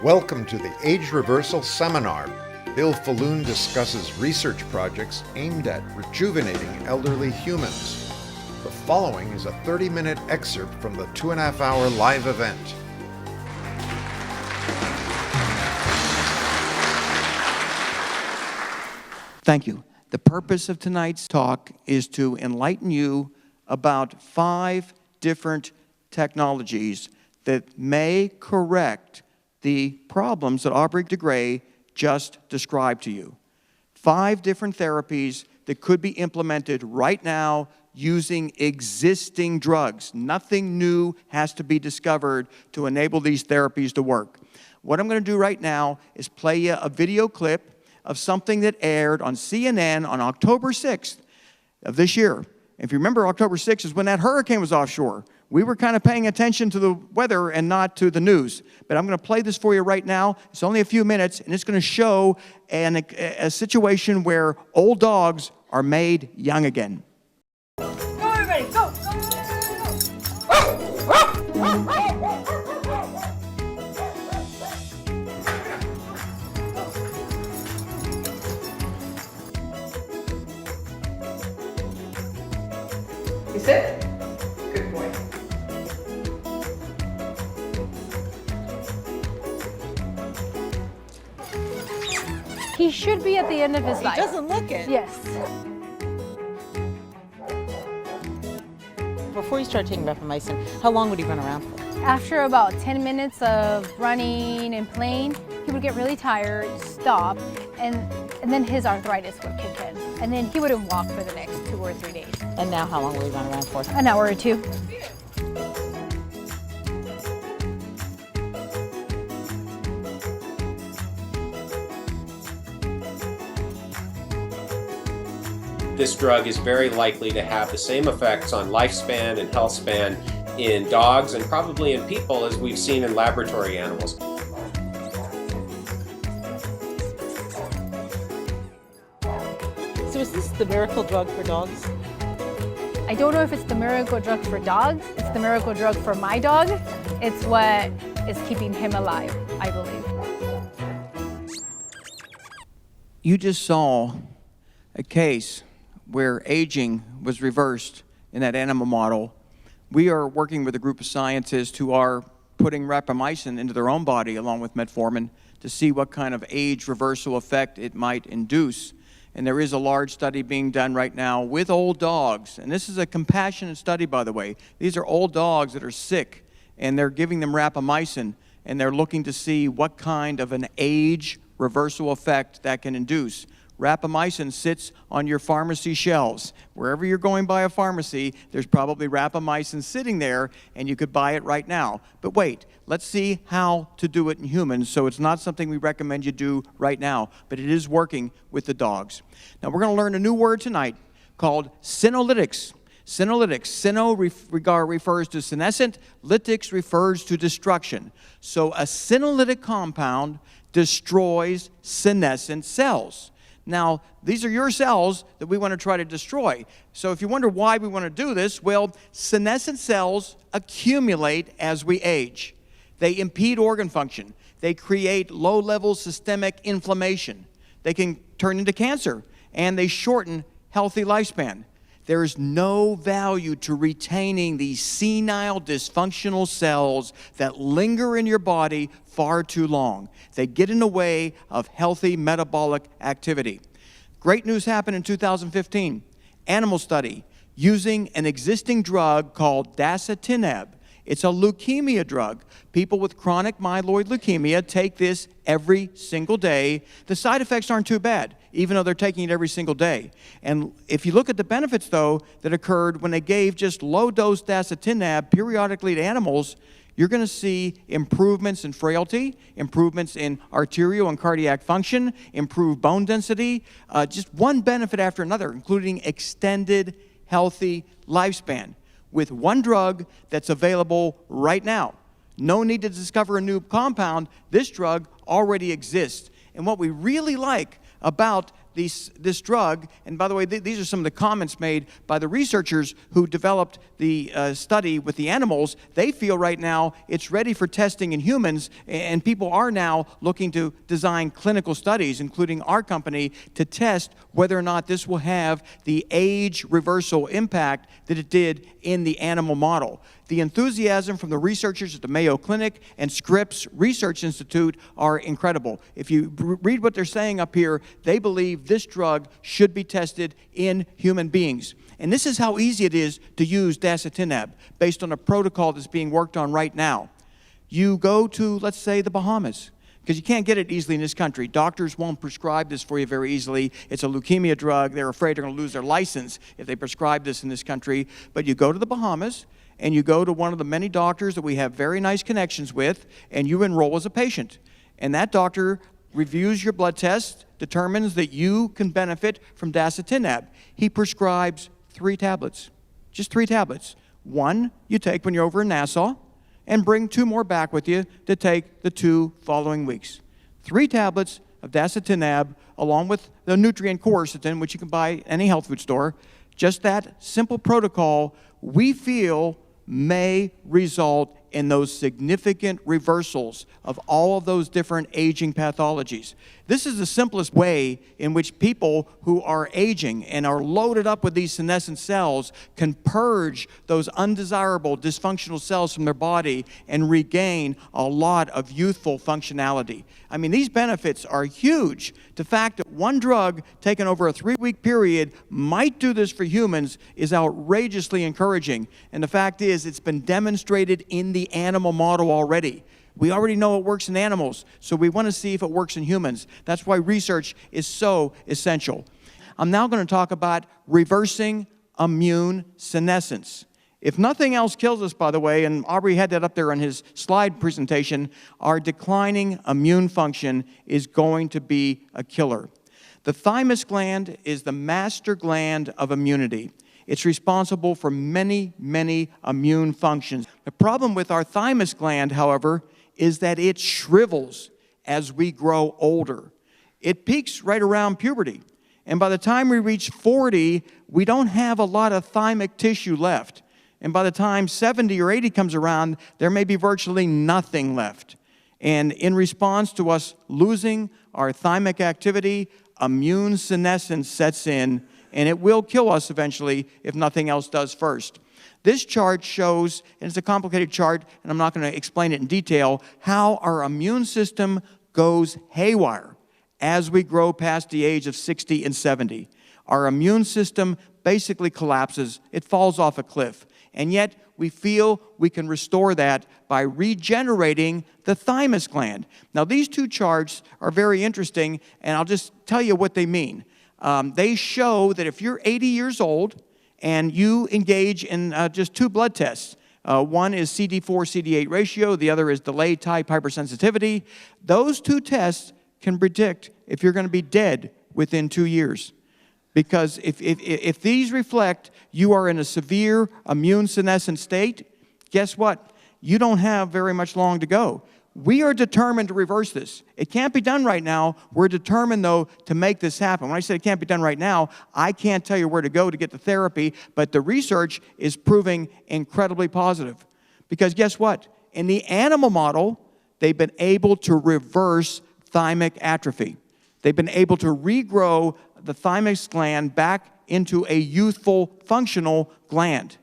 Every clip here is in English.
Welcome to the Age Reversal Seminar. Bill Faloon discusses research projects aimed at rejuvenating elderly humans. The following is a 30-minute excerpt from the 2.5-hour live event. Thank you. The purpose of tonight's talk is to enlighten you about 5 different technologies that may correct the problems that Aubrey de Grey just described to you. 5 different therapies that could be implemented right now using existing drugs. Nothing new has to be discovered to enable these therapies to work. What I'm going to do right now is play you a video clip of something that aired on CNN on October 6th of this year. If you remember, October 6th is when that hurricane was offshore. We were kind of paying attention to the weather and not to the news. But I'm going to play this for you right now. It's only a few minutes, and it's going to show a situation where old dogs are made young again. Go, everybody, go! You sit? Good boy. He should be at the end of his life. He doesn't look it. Yes. Before he started taking rapamycin, how long would he run around for? After about 10 minutes of running and playing, he would get really tired, stop, and then his arthritis would kick in. And then he wouldn't walk for the next 2 or 3 days. And now how long will he run around for? An hour or 2. This drug is very likely to have the same effects on lifespan and health span in dogs and probably in people as we've seen in laboratory animals. So is this the miracle drug for dogs? I don't know if it's the miracle drug for dogs. It's the miracle drug for my dog. It's what is keeping him alive, I believe. You just saw a case where aging was reversed in that animal model. We are working with a group of scientists who are putting rapamycin into their own body along with metformin to see what kind of age reversal effect it might induce. And there is a large study being done right now with old dogs. And this is a compassionate study, by the way. These are old dogs that are sick, and they're giving them rapamycin, and they're looking to see what kind of an age reversal effect that can induce. Rapamycin sits on your pharmacy shelves. Wherever you're going by a pharmacy, there's probably rapamycin sitting there, and you could buy it right now. But wait, let's see how to do it in humans. So it's not something we recommend you do right now, but it is working with the dogs. Now we're going to learn a new word tonight called senolytics. Senolytics. Seno refers to senescent, lytics refers to destruction. So a senolytic compound destroys senescent cells. Now, these are your cells that we want to try to destroy. So if you wonder why we want to do this, well, senescent cells accumulate as we age. They impede organ function. They create low-level systemic inflammation. They can turn into cancer, and they shorten healthy lifespan. There is no value to retaining these senile, dysfunctional cells that linger in your body far too long. They get in the way of healthy metabolic activity. Great news happened in 2015. Animal study using an existing drug called dasatinib. It's a leukemia drug. People with chronic myeloid leukemia take this every single day. The side effects aren't too bad, even though they're taking it every single day. And if you look at the benefits, though, that occurred when they gave just low-dose dasatinib periodically to animals, you're going to see improvements in frailty, improvements in arterial and cardiac function, improved bone density, just one benefit after another, including extended, healthy lifespan, with one drug that's available right now. No need to discover a new compound. This drug already exists. And what we really like about this drug, and by the way, these are some of the comments made by the researchers who developed the study with the animals. They feel right now it's ready for testing in humans, and people are now looking to design clinical studies, including our company, to test whether or not this will have the age reversal impact that it did in the animal model. The enthusiasm from the researchers at the Mayo Clinic and Scripps Research Institute are incredible. If you read what they're saying up here, they believe this drug should be tested in human beings. And this is how easy it is to use dasatinib, based on a protocol that's being worked on right now. You go to, let's say, the Bahamas, because you can't get it easily in this country. Doctors won't prescribe this for you very easily. It's a leukemia drug. They're afraid they're going to lose their license if they prescribe this in this country. But you go to the Bahamas, and you go to one of the many doctors that we have very nice connections with, and you enroll as a patient. And that doctor reviews your blood test, determines that you can benefit from dasatinib. He prescribes 3 tablets, just 3 tablets. 1 you take when you're over in Nassau, and bring 2 more back with you to take the 2 following weeks. 3 tablets of dasatinib, along with the nutrient quercetin, which you can buy at any health food store. Just that simple protocol, we feel, may result in those significant reversals of all of those different aging pathologies. This is the simplest way in which people who are aging and are loaded up with these senescent cells can purge those undesirable dysfunctional cells from their body and regain a lot of youthful functionality. I mean, these benefits are huge. The fact that one drug taken over a 3-week period might do this for humans is outrageously encouraging. And the fact is, it's been demonstrated in the animal model already. We already know it works in animals, so we want to see if it works in humans. That's why research is so essential. I'm now going to talk about reversing immune senescence. If nothing else kills us, by the way, and Aubrey had that up there on his slide presentation, our declining immune function is going to be a killer. The thymus gland is the master gland of immunity. It's responsible for many, many immune functions. The problem with our thymus gland, however, is that it shrivels as we grow older. It peaks right around puberty. And by the time we reach 40, we don't have a lot of thymic tissue left. And by the time 70 or 80 comes around, there may be virtually nothing left. And in response to us losing our thymic activity, immune senescence sets in, and it will kill us eventually if nothing else does first. This chart shows, and it's a complicated chart, and I'm not going to explain it in detail, how our immune system goes haywire as we grow past the age of 60 and 70. Our immune system basically collapses. It falls off a cliff. And yet, we feel we can restore that by regenerating the thymus gland. Now, these 2 charts are very interesting, and I'll just tell you what they mean. They show that if you're 80 years old and you engage in just 2 blood tests, one is CD4-CD8 ratio, the other is delayed type hypersensitivity, those 2 tests can predict if you're going to be dead within 2 years. Because if these reflect you are in a severe immune senescent state, guess what? You don't have very much long to go. We are determined to reverse this. It can't be done right now. We're determined, though, to make this happen. When I say it can't be done right now, I can't tell you where to go to get the therapy, but the research is proving incredibly positive. Because guess what? In the animal model, they've been able to reverse thymic atrophy. They've been able to regrow the thymus gland back into a youthful, functional gland.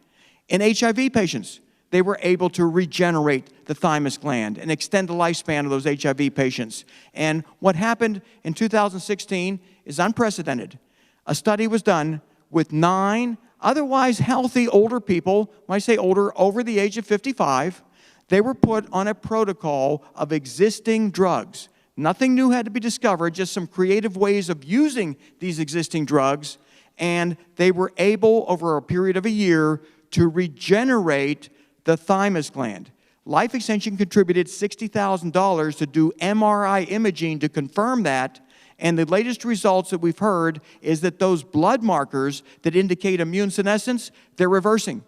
In HIV patients, they were able to regenerate the thymus gland and extend the lifespan of those HIV patients. And what happened in 2016 is unprecedented. A study was done with 9 otherwise healthy older people, when I say older, over the age of 55. They were put on a protocol of existing drugs. Nothing new had to be discovered, just some creative ways of using these existing drugs, and they were able, over a period of a year, to regenerate the thymus gland. Life Extension contributed $60,000 to do MRI imaging to confirm that, and the latest results that we've heard is that those blood markers that indicate immune senescence, they're reversing.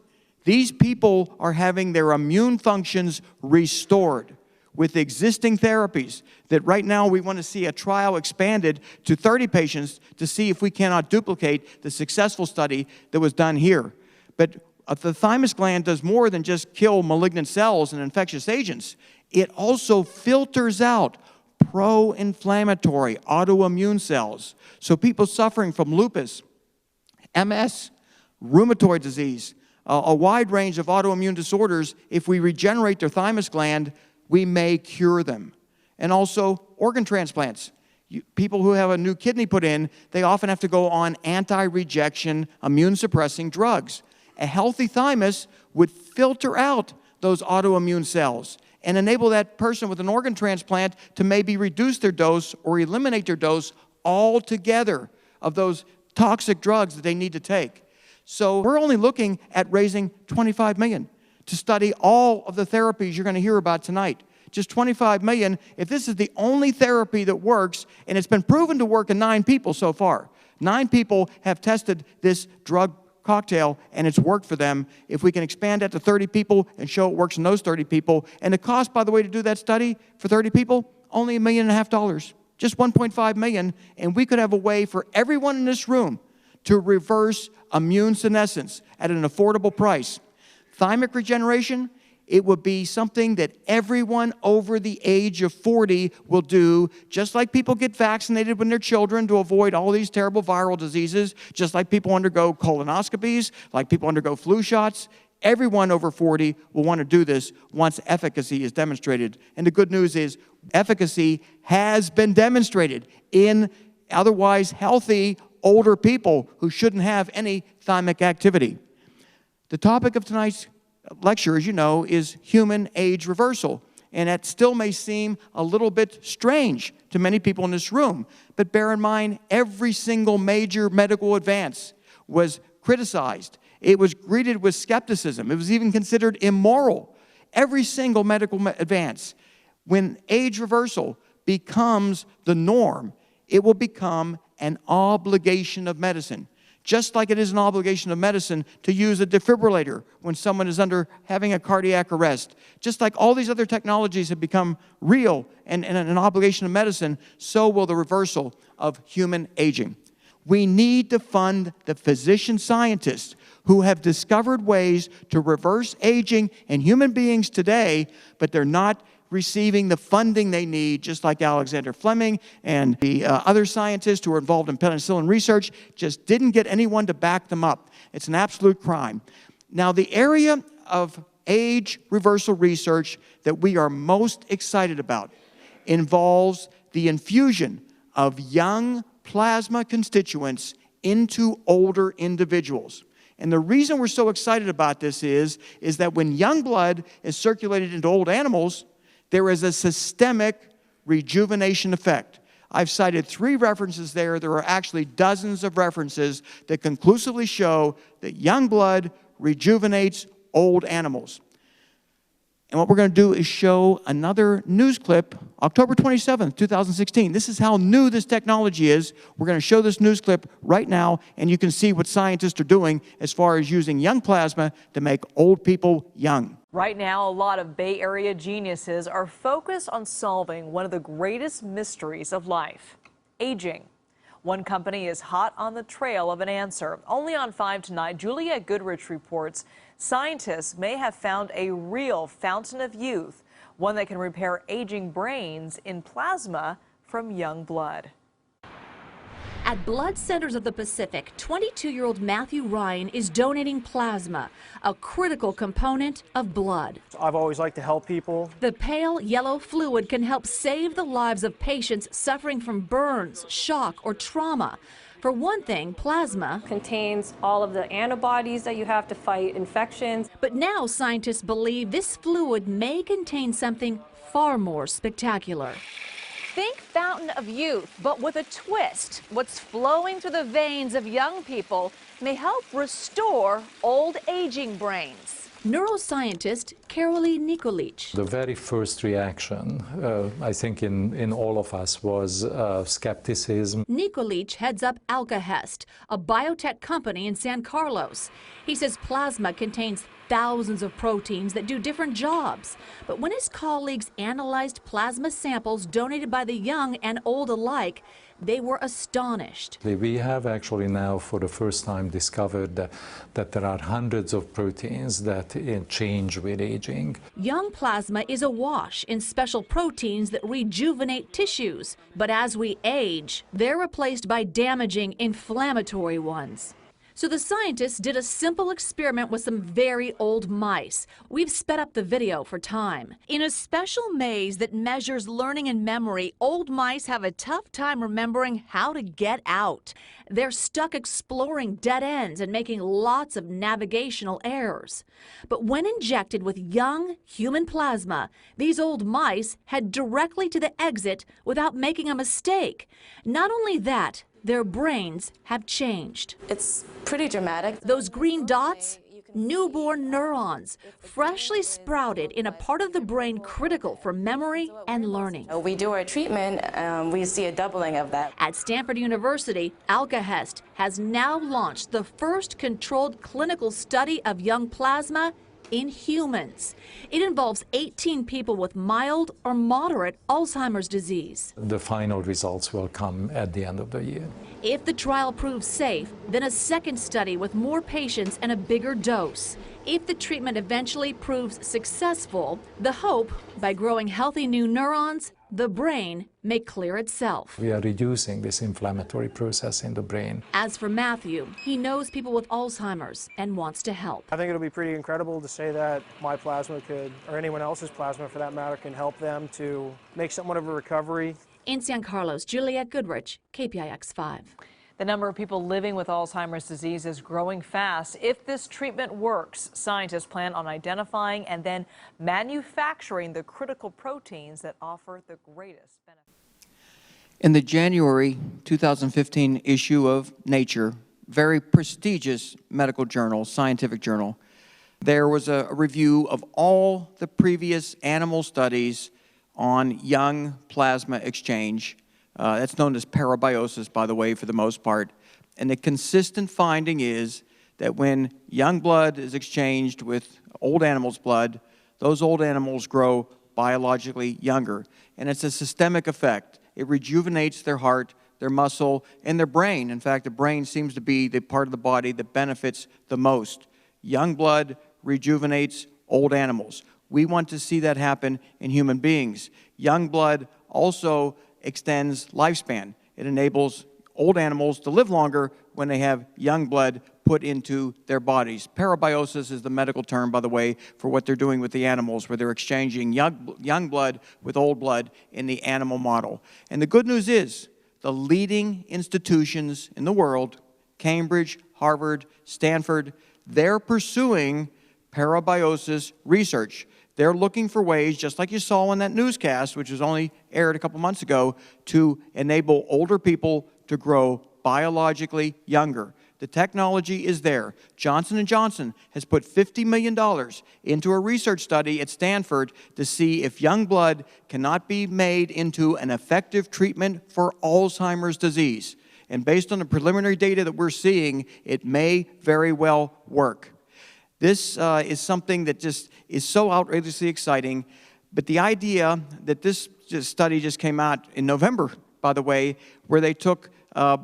These people are having their immune functions restored. with existing therapies that right now we want to see a trial expanded to 30 patients to see if we cannot duplicate the successful study that was done here. But the thymus gland does more than just kill malignant cells and infectious agents. It also filters out pro-inflammatory autoimmune cells. So people suffering from lupus, MS, rheumatoid disease, a wide range of autoimmune disorders, if we regenerate their thymus gland, we may cure them. And also organ transplants. People who have a new kidney put in, they often have to go on anti-rejection, immune-suppressing drugs. A healthy thymus would filter out those autoimmune cells and enable that person with an organ transplant to maybe reduce their dose or eliminate their dose altogether of those toxic drugs that they need to take. So we're only looking at raising $25 million to study all of the therapies you're going to hear about tonight. Just $25 million. If this is the only therapy that works, and it's been proven to work in 9 people so far. 9 people have tested this drug cocktail, and it's worked for them. If we can expand that to 30 people and show it works in those 30 people, and the cost, by the way, to do that study for 30 people, only $1.5 million, just $1.5 million, and we could have a way for everyone in this room to reverse immune senescence at an affordable price. Thymic regeneration, it would be something that everyone over the age of 40 will do, just like people get vaccinated when they're children to avoid all these terrible viral diseases, just like people undergo colonoscopies, like people undergo flu shots. Everyone over 40 will want to do this once efficacy is demonstrated. And the good news is efficacy has been demonstrated in otherwise healthy older people who shouldn't have any thymic activity. The topic of tonight's lecture, as you know, is human age reversal. And that still may seem a little bit strange to many people in this room. But bear in mind, every single major medical advance was criticized. It was greeted with skepticism. It was even considered immoral. Every single medical advance. When age reversal becomes the norm, it will become an obligation of medicine. Just like it is an obligation of medicine to use a defibrillator when someone is having a cardiac arrest. Just like all these other technologies have become real and an obligation of medicine, so will the reversal of human aging. We need to fund the physician scientists who have discovered ways to reverse aging in human beings today, but they're not receiving the funding they need, just like Alexander Fleming and the other scientists who are involved in penicillin research just didn't get anyone to back them up. It's an absolute crime. Now, the area of age reversal research that we are most excited about involves the infusion of young plasma constituents into older individuals. And the reason we're so excited about this is that when young blood is circulated into old animals, there is a systemic rejuvenation effect. I've cited 3 references there. There are actually dozens of references that conclusively show that young blood rejuvenates old animals. And what we're going to do is show another news clip, October 27th, 2016. This is how new this technology is. We're going to show this news clip right now, and you can see what scientists are doing as far as using young plasma to make old people young. Right now, a lot of Bay Area geniuses are focused on solving one of the greatest mysteries of life, aging. One company is hot on the trail of an answer. Only on 5 tonight, Juliette Goodrich reports scientists may have found a real fountain of youth, one that can repair aging brains in plasma from young blood. At Blood Centers of the Pacific, 22-year-old Matthew Ryan is donating plasma, a critical component of blood. I've always liked to help people. The pale yellow fluid can help save the lives of patients suffering from burns, shock, or trauma. For one thing, plasma contains all of the antibodies that you have to fight infections. But now scientists believe this fluid may contain something far more spectacular. Think fountain of youth, but with a twist. What's flowing through the veins of young people may help restore old aging brains. Neuroscientist Carolee Nikolic. The very first reaction, I think in all of us, was skepticism. Nikolic heads up Alkahest, a biotech company in San Carlos. He says plasma contains thousands of proteins that do different jobs. But when his colleagues analyzed plasma samples donated by the young and old alike, they were astonished. We have actually now for the first time discovered that there are hundreds of proteins that change with aging. Young plasma is awash in special proteins that rejuvenate tissues. But as we age, they're replaced by damaging inflammatory ones. So the scientists did a simple experiment with some very old mice. We've sped up the video for time. In a special maze that measures learning and memory, old mice have a tough time remembering how to get out. They're stuck exploring dead ends and making lots of navigational errors. But when injected with young human plasma, these old mice head directly to the exit without making a mistake. Not only that, their brains have changed. It's pretty dramatic. Those green dots? Newborn neurons, freshly sprouted in a part of the brain critical for memory and learning. We do our treatment, we see a doubling of that. At Stanford University, Alkahest has now launched the first controlled clinical study of young plasma in humans. It involves 18 people with mild or moderate Alzheimer's disease. The final results will come at the end of the year. If the trial proves safe, then a second study with more patients and a bigger dose. If the treatment eventually proves successful, the hope, by growing healthy new neurons, the brain may clear itself. We are reducing this inflammatory process in the brain. As for Matthew, he knows people with Alzheimer's and wants to help. I think it'll be pretty incredible to say that my plasma could, or anyone else's plasma for that matter, can help them to make somewhat of a recovery. In San Carlos, Juliette Goodrich, KPIX5. The number of people living with Alzheimer's disease is growing fast. If this treatment works, scientists plan on identifying and then manufacturing the critical proteins that offer the greatest benefit. In the January 2015 issue of Nature, very prestigious medical journal, scientific journal, there was a review of all the previous animal studies on young plasma exchange. That's known as parabiosis, by the way, for the most part. And the consistent finding is that when young blood is exchanged with old animals' blood, those old animals grow biologically younger. And it's a systemic effect. It rejuvenates their heart, their muscle, and their brain. In fact, the brain seems to be the part of the body that benefits the most. Young blood rejuvenates old animals. We want to see that happen in human beings. Young blood also extends lifespan. It enables old animals to live longer when they have young blood put into their bodies. Parabiosis is the medical term, by the way, for what they're doing with the animals, where they're exchanging young blood with old blood in the animal model. And the good news is, the leading institutions in the world, Cambridge, Harvard, Stanford, they're pursuing parabiosis research. They're looking for ways, just like you saw in that newscast, which was only aired a couple months ago, to enable older people to grow biologically younger. The technology is there. Johnson & Johnson has put $50 million into a research study at Stanford to see if young blood cannot be made into an effective treatment for Alzheimer's disease. And based on the preliminary data that we're seeing, it may very well work. This is something that just is so outrageously exciting, but the idea that this study just came out in November, by the way, where they took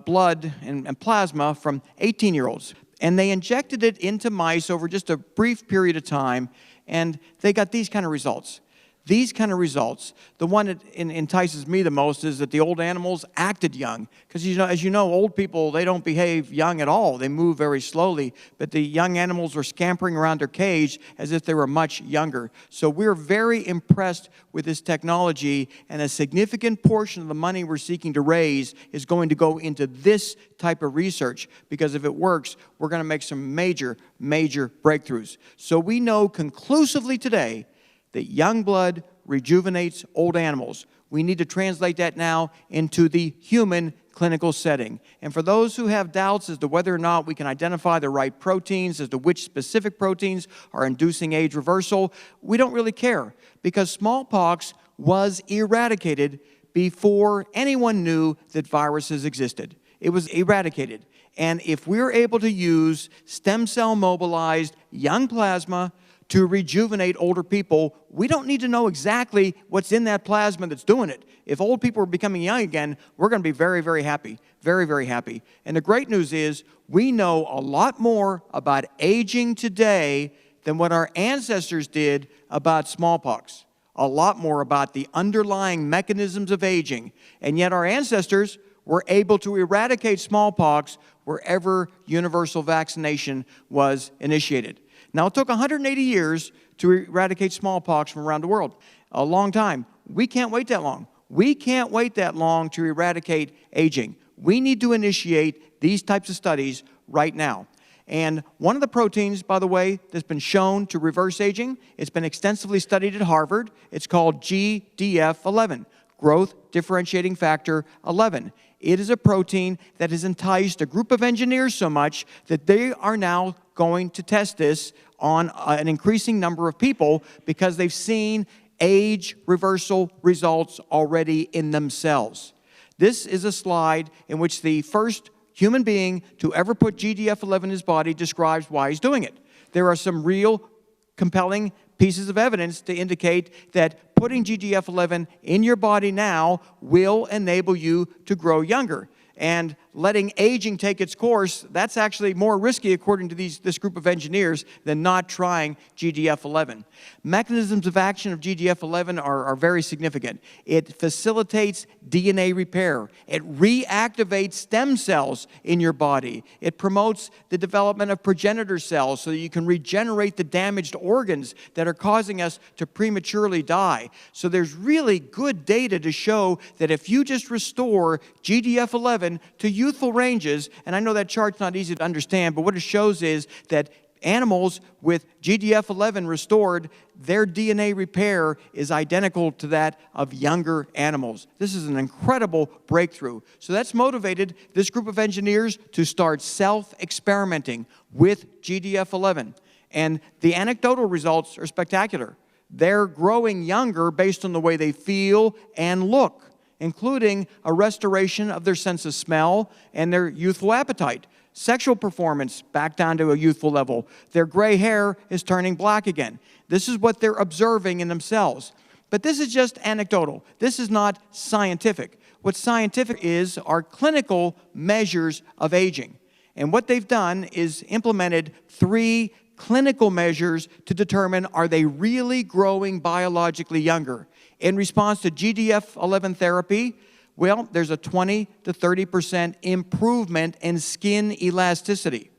blood and plasma from 18-year-olds, and they injected it into mice over just a brief period of time, and they got these kind of results. These kind of results, the one that entices me the most is that the old animals acted young. Because, as you know, old people, they don't behave young at all. They move very slowly. But the young animals were scampering around their cage as if they were much younger. So we're very impressed with this technology, and a significant portion of the money we're seeking to raise is going to go into this type of research, because if it works, we're going to make some major, major breakthroughs. So we know conclusively today that young blood rejuvenates old animals. We need to translate that now into the human clinical setting. And for those who have doubts as to whether or not we can identify the right proteins, as to which specific proteins are inducing age reversal, we don't really care, because smallpox was eradicated before anyone knew that viruses existed. It was eradicated. And if we're able to use stem cell mobilized young plasma to rejuvenate older people, we don't need to know exactly what's in that plasma that's doing it. If old people are becoming young again, we're going to be very, very happy. Very, very happy. And the great news is we know a lot more about aging today than what our ancestors did about smallpox. A lot more about the underlying mechanisms of aging. And yet our ancestors were able to eradicate smallpox wherever universal vaccination was initiated. Now, it took 180 years to eradicate smallpox from around the world. A long time. We can't wait that long. We can't wait that long to eradicate aging. We need to initiate these types of studies right now. And one of the proteins, by the way, that's been shown to reverse aging, it's been extensively studied at Harvard. It's called GDF11, Growth Differentiating Factor 11. It is a protein that has enticed a group of engineers so much that they are now going to test this on an increasing number of people because they've seen age reversal results already in themselves. This is a slide in which the first human being to ever put GDF11 in his body describes why he's doing it. There are some real compelling pieces of evidence to indicate that putting GDF11 in your body now will enable you to grow younger. And letting aging take its course, that's actually more risky, according to this group of engineers, than not trying GDF11. Mechanisms of action of GDF11 are very significant. It facilitates DNA repair. It reactivates stem cells in your body. It promotes the development of progenitor cells so that you can regenerate the damaged organs that are causing us to prematurely die. So there's really good data to show that if you just restore GDF11 to youthful ranges, and I know that chart's not easy to understand, but what it shows is that animals with GDF11 restored, their DNA repair is identical to that of younger animals. This is an incredible breakthrough. So that's motivated this group of engineers to start self-experimenting with GDF11. And the anecdotal results are spectacular. They're growing younger based on the way they feel and look, including a restoration of their sense of smell and their youthful appetite. Sexual performance back down to a youthful level. Their gray hair is turning black again. This is what they're observing in themselves. But this is just anecdotal. This is not scientific. What scientific is are clinical measures of aging. And what they've done is implemented 3 clinical measures to determine, are they really growing biologically younger? In response to GDF11 therapy, well, there's a 20 to 30% improvement in skin elasticity.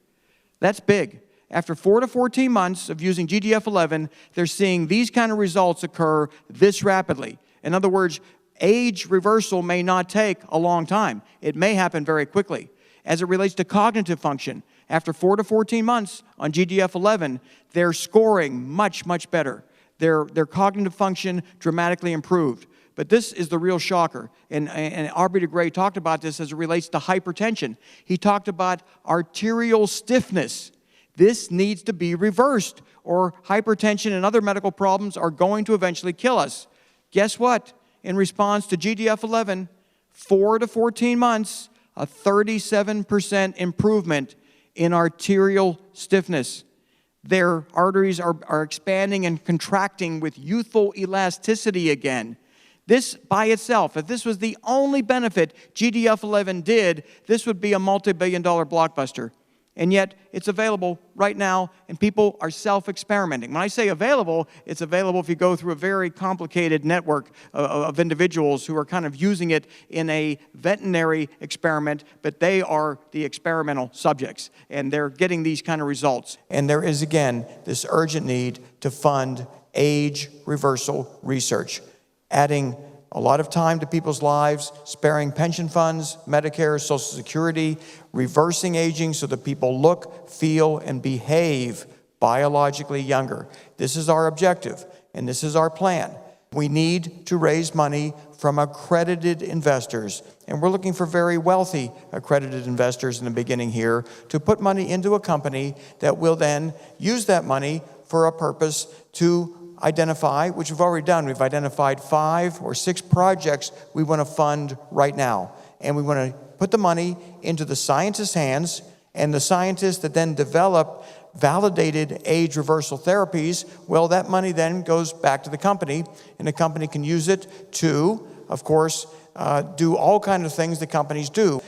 That's big. After 4 to 14 months of using GDF11, they're seeing these kind of results occur this rapidly. In other words, age reversal may not take a long time. It may happen very quickly. As it relates to cognitive function, after 4 to 14 months on GDF11, they're scoring much, much better. Their cognitive function dramatically improved. But this is the real shocker. And Aubrey de Grey talked about this as it relates to hypertension. He talked about arterial stiffness. This needs to be reversed, or hypertension and other medical problems are going to eventually kill us. Guess what? In response to GDF11, 4 to 14 months, a 37% improvement in arterial stiffness. Their arteries are expanding and contracting with youthful elasticity again. This by itself, if this was the only benefit GDF11 did, this would be a multi-billion-dollar blockbuster. And yet, it's available right now, and people are self-experimenting. When I say available, it's available if you go through a very complicated network of individuals who are kind of using it in a veterinary experiment, but they are the experimental subjects, and they're getting these kind of results. And there is, again, this urgent need to fund age reversal research, adding a lot of time to people's lives, sparing pension funds, Medicare, Social Security, reversing aging so that people look, feel, and behave biologically younger. This is our objective, and this is our plan. We need to raise money from accredited investors, and we're looking for very wealthy accredited investors in the beginning here to put money into a company that will then use that money for a purpose to identify, which we've already done. We've identified 5 or 6 projects we want to fund right now. And we want to put the money into the scientists' hands, and the scientists that then develop validated age reversal therapies, well, that money then goes back to the company, and the company can use it to, of course, do all kinds of things that companies do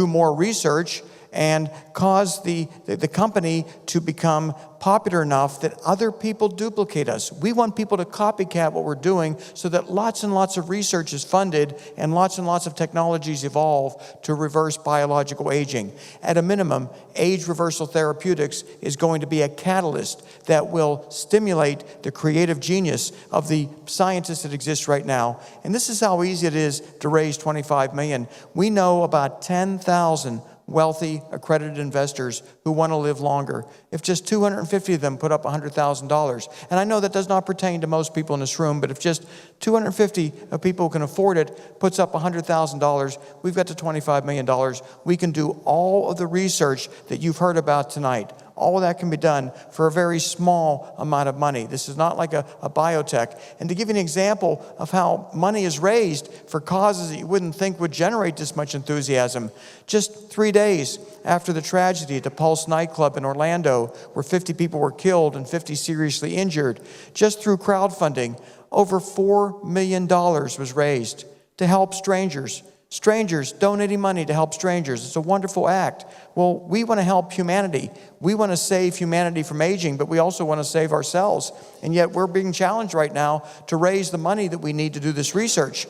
more research, and cause the company to become popular enough that other people duplicate us. We want people to copycat what we're doing so that lots and lots of research is funded and lots of technologies evolve to reverse biological aging. At a minimum, Age Reversal Therapeutics is going to be a catalyst that will stimulate the creative genius of the scientists that exist right now. And this is how easy it is to raise $25 million. We know about 10,000 wealthy, accredited investors who want to live longer. If just 250 of them put up $100,000, and I know that does not pertain to most people in this room, but if just 250 of people who can afford it puts up $100,000, we've got to $25 million. We can do all of the research that you've heard about tonight. All of that can be done for a very small amount of money. This is not like a biotech. And to give you an example of how money is raised for causes that you wouldn't think would generate this much enthusiasm, just 3 days after the tragedy at the Pulse nightclub in Orlando, where 50 people were killed and 50 seriously injured, just through crowdfunding, over $4 million was raised to help strangers. Strangers donating money to help strangers. It's a wonderful act. Well, we want to help humanity. We want to save humanity from aging, but we also want to save ourselves. And yet we're being challenged right now to raise the money that we need to do this research.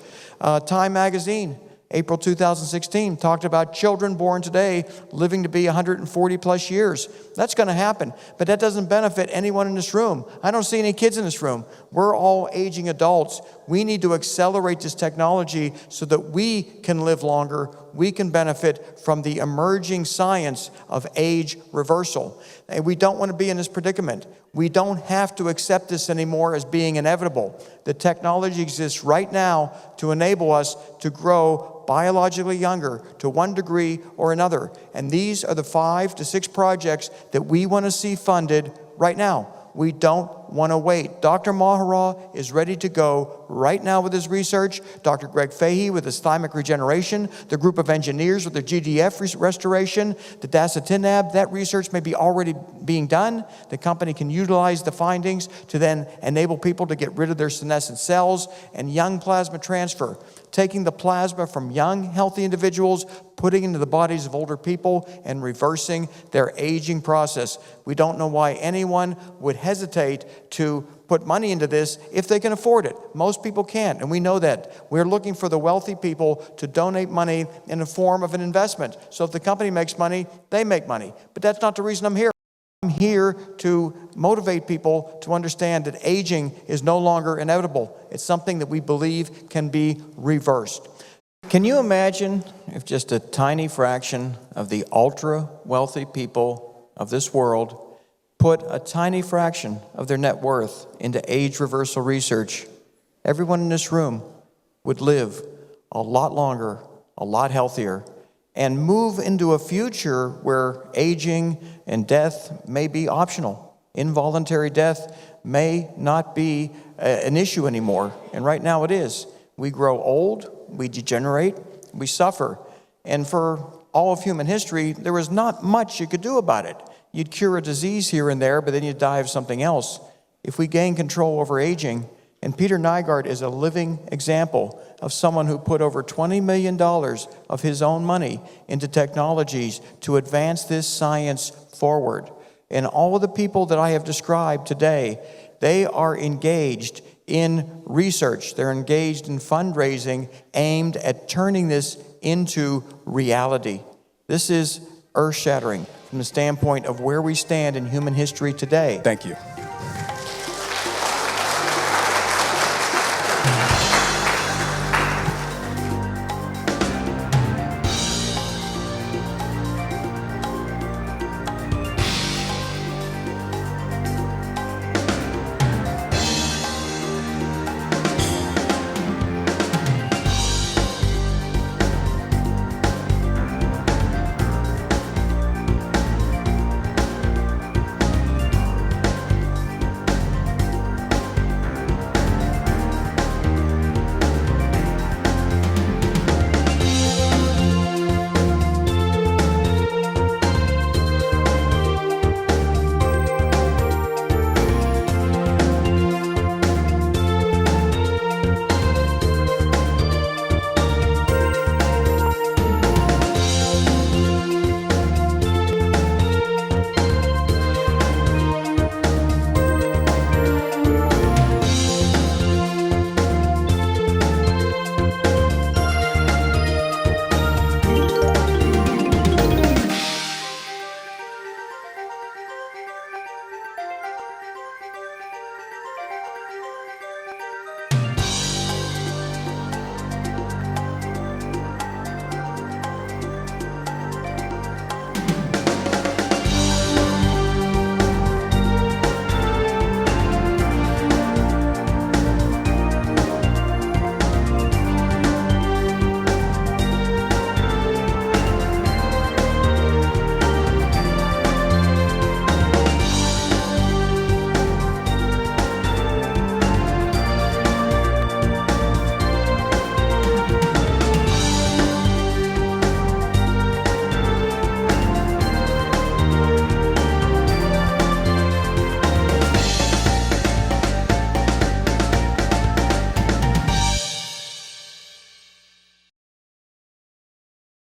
Time magazine, April 2016, talked about children born today living to be 140 plus years. That's going to happen, but that doesn't benefit anyone in this room. I don't see any kids in this room. We're all aging adults. We need to accelerate this technology so that we can live longer. We can benefit from the emerging science of age reversal. And we don't want to be in this predicament. We don't have to accept this anymore as being inevitable. The technology exists right now to enable us to grow biologically younger to one degree or another. And these are the 5 to 6 projects that we want to see funded right now. We don't want to wait. Dr. Mahara is ready to go right now with his research. Dr. Greg Fahey with his thymic regeneration, the group of engineers with the GDF restoration, the dasatinib, that research may be already being done. The company can utilize the findings to then enable people to get rid of their senescent cells, and young plasma transfer, taking the plasma from young, healthy individuals, putting into the bodies of older people, and reversing their aging process. We don't know why anyone would hesitate to put money into this if they can afford it. Most people can't, and we know that. We're looking for the wealthy people to donate money in the form of an investment. So if the company makes money, they make money. But that's not the reason I'm here. I'm here to motivate people to understand that aging is no longer inevitable. It's something that we believe can be reversed. Can you imagine if just a tiny fraction of the ultra-wealthy people of this world put a tiny fraction of their net worth into age reversal research? Everyone in this room would live a lot longer, a lot healthier, and move into a future where aging and death may be optional. Involuntary death may not be an issue anymore, and right now it is. We grow old, we degenerate, we suffer, and for all of human history, there was not much you could do about it. You'd cure a disease here and there, but then you'd die of something else. If we gain control over aging, and Peter Nygaard is a living example of someone who put over $20 million of his own money into technologies to advance this science forward. And all of the people that I have described today, they are engaged in research. They're engaged in fundraising aimed at turning this into reality. This is earth-shattering from the standpoint of where we stand in human history today. Thank you.